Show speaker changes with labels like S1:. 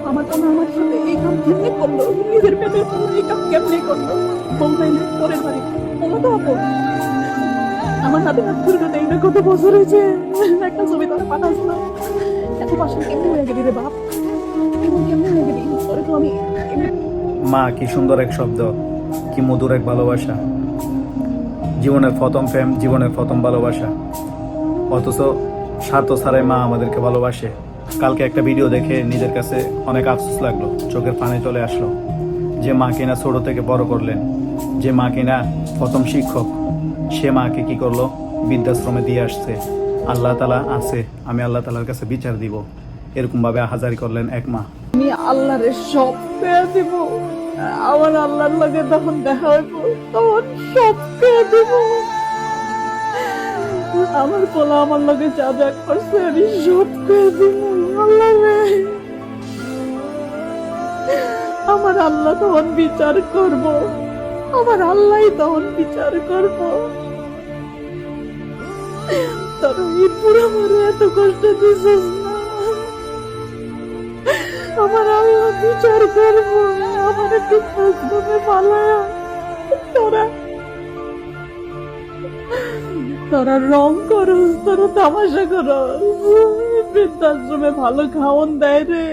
S1: আমার কোনো আমার সাথে এই কাম কেমনে করলো, নিজের পেটের জন্য এই কাম কেমনে করলো? বলতাইলে পরের বাড়ি ওমা তো আপন আমার হাতে হাত ধরে দেয় না, কত বছর হয়েছে। একটা ছবি তারা পাঠাচ্ছিল, এত পাশে কেমনে হয়ে গেলি রে বাপ, এমন কেমনে হয়ে গেলি? পরে তো আমি
S2: মা কি সুন্দর এক শব্দ, কি মধুর এক ভালোবাসা, জীবনের প্রথম প্রেম, জীবনের প্রথম ভালোবাসা। অথচ স্বার্থ ছাড়াই মা আমাদেরকে ভালোবাসে। কালকে একটা ভিডিও দেখে নিজের কাছে অনেক আফসোস লাগলো, চোখের পানি চলে আসলো। যে মা কিনা ছোট থেকে বড় করলেন, যে মা কিনা প্রথম শিক্ষক, সে মাকে কি করলো, বৃদ্ধাশ্রমে দিয়ে আসছে। আল্লাহ তালা আছে, আমি আল্লাহ তালার কাছে বিচার দিব, এরকম ভাবে আহাজারি করলেন এক মা।
S1: আল্লাহরে সব পেয়ে দিব, আমার আল্লাহর লগে তখন দেখা হইব, তখন সব পেয়ে দিব। আমার পোলা আমার লগে যা যা করছে আমি সব পেয়ে দিব। আল্লাহ রে, আমার আল্লাহ তখন বিচার করব, আমার আল্লাহ তখন বিচার করব। তোর এই পুরো মরে এত কষ্ট দিছিস না, আমার আল্লাহ বিচার করবো। আমার বৃদ্ধাশ্রমে পালায়া তোরা তোরা রং করস, তোরা তামাশা করস, বৃদ্ধাশ্রমে ভালো খাওয়ান দেয় রে।